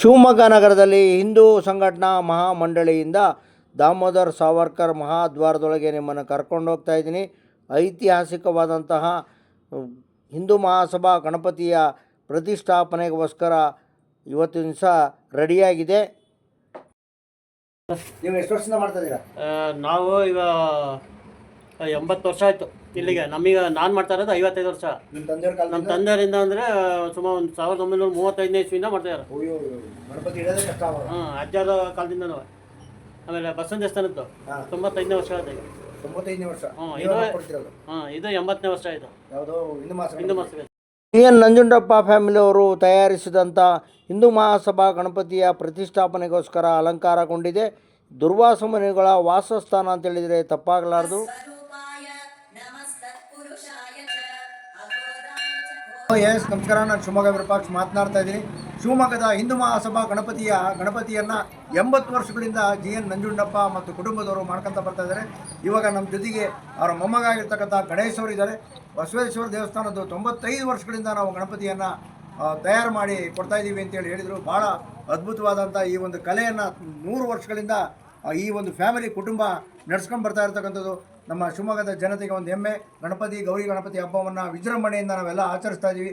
ಶಿವಮೊಗ್ಗ ನಗರದಲ್ಲಿ ಹಿಂದೂ ಸಂಘಟನಾ ಮಹಾಮಂಡಳಿಯಿಂದ ದಾಮೋದರ್ ಸಾವರ್ಕರ್ ಮಹಾದ್ವಾರದೊಳಗೆ ನಿಮ್ಮನ್ನು ಕರ್ಕೊಂಡು ಹೋಗ್ತಾ ಇದ್ದೀನಿ. ಐತಿಹಾಸಿಕವಾದಂತಹ ಹಿಂದೂ ಮಹಾಸಭಾ ಗಣಪತಿಯ ಪ್ರತಿಷ್ಠಾಪನೆಗೋಸ್ಕರ ಇವತ್ತಿನ ದಿವಸ ರೆಡಿಯಾಗಿದೆ. ನೀವು ಎಷ್ಟು ವರ್ಷದಿಂದ ಮಾಡ್ತಾ ಇದ್ದೀರಾ? ನಾವು ಈಗ 80 ವರ್ಷ ಆಯಿತು ಇಲ್ಲಿಗೆ. ನಮಗೆ ನಾನು ಮಾಡ್ತಾ ಇರೋದು 55 ವರ್ಷ. ನಿಮ್ಮ ತಂದೆಯವ್ರ ಕಾಲ ನಮ್ಮ ತಂದೆಯರಿಂದ ಅಂದರೆ ಸುಮಾರು 1935 ಇಸ್ವಿಯಿಂದ ಮಾಡ್ತಾಯಿದ್ದಾರೆ. ಗಣಪತಿ ಇಡೋದೇ ಕಷ್ಟ. ಅಜ್ಜರ ಕಾಲದಿಂದನೂ. ಆಮೇಲೆ ಬಸವನ ದೇವಸ್ಥಾನದ್ದು 95ನೇ ವರ್ಷ ಆದ. 95ನೇ ವರ್ಷ. ಇದು 80ನೇ ವರ್ಷ. ಇದು ಯಾವುದು ಹಿಂದೂ ಮಹಾಸಭೆ. ಎನ್ ನಂಜುಂಡಪ್ಪ ಫ್ಯಾಮಿಲಿಯವರು ತಯಾರಿಸಿದಂಥ ಹಿಂದೂ ಮಹಾಸಭಾ ಗಣಪತಿಯ ಪ್ರತಿಷ್ಠಾಪನೆಗೋಸ್ಕರ ಅಲಂಕಾರಗೊಂಡಿದೆ. ದುರ್ವಾಸ ಮುನಿಗಳ ವಾಸಸ್ಥಾನ ಅಂತೇಳಿದರೆ ತಪ್ಪಾಗಲಾರದು. ಎಸ್, ನಮಸ್ಕಾರ. ನಾನು ಶಿವಮೊಗ್ಗ ವಿರೂಪಾಕ್ಷ ಮಾತನಾಡ್ತಾ ಇದ್ದೀನಿ. ಶಿವಮೊಗ್ಗದ ಹಿಂದೂ ಮಹಾಸಭಾ ಗಣಪತಿಯನ್ನು 80 ವರ್ಷಗಳಿಂದ GN ನಂಜುಂಡಪ್ಪ ಮತ್ತು ಕುಟುಂಬದವರು ಮಾಡ್ಕೊತ ಬರ್ತಾ ಇದ್ದಾರೆ. ಇವಾಗ ನಮ್ಮ ಜೊತೆಗೆ ಅವರ ಮೊಮ್ಮಗ ಆಗಿರ್ತಕ್ಕಂಥ ಗಣೇಶ್ ಅವರು ಇದ್ದಾರೆ. ಬಸವೇಶ್ವರ ದೇವಸ್ಥಾನದ್ದು 95 ವರ್ಷಗಳಿಂದ ನಾವು ಗಣಪತಿಯನ್ನು ತಯಾರು ಮಾಡಿ ಕೊಡ್ತಾ ಇದ್ದೀವಿ ಅಂತೇಳಿ ಹೇಳಿದರು. ಭಾಳ ಅದ್ಭುತವಾದಂಥ ಈ ಒಂದು ಕಲೆಯನ್ನು 100 ವರ್ಷಗಳಿಂದ ಈ ಒಂದು ಫ್ಯಾಮಿಲಿ ಕುಟುಂಬ ನಡೆಸ್ಕೊಂಡು ಬರ್ತಾ ಇರ್ತಕ್ಕಂಥದ್ದು ನಮ್ಮ ಶಿವಮೊಗ್ಗದ ಜನತೆಗೆ ಒಂದು ಹೆಮ್ಮೆ. ಗೌರಿ ಗಣಪತಿ ಹಬ್ಬವನ್ನು ವಿಜೃಂಭಣೆಯಿಂದ ನಾವೆಲ್ಲ ಆಚರಿಸ್ತಾ ಇದ್ದೀವಿ.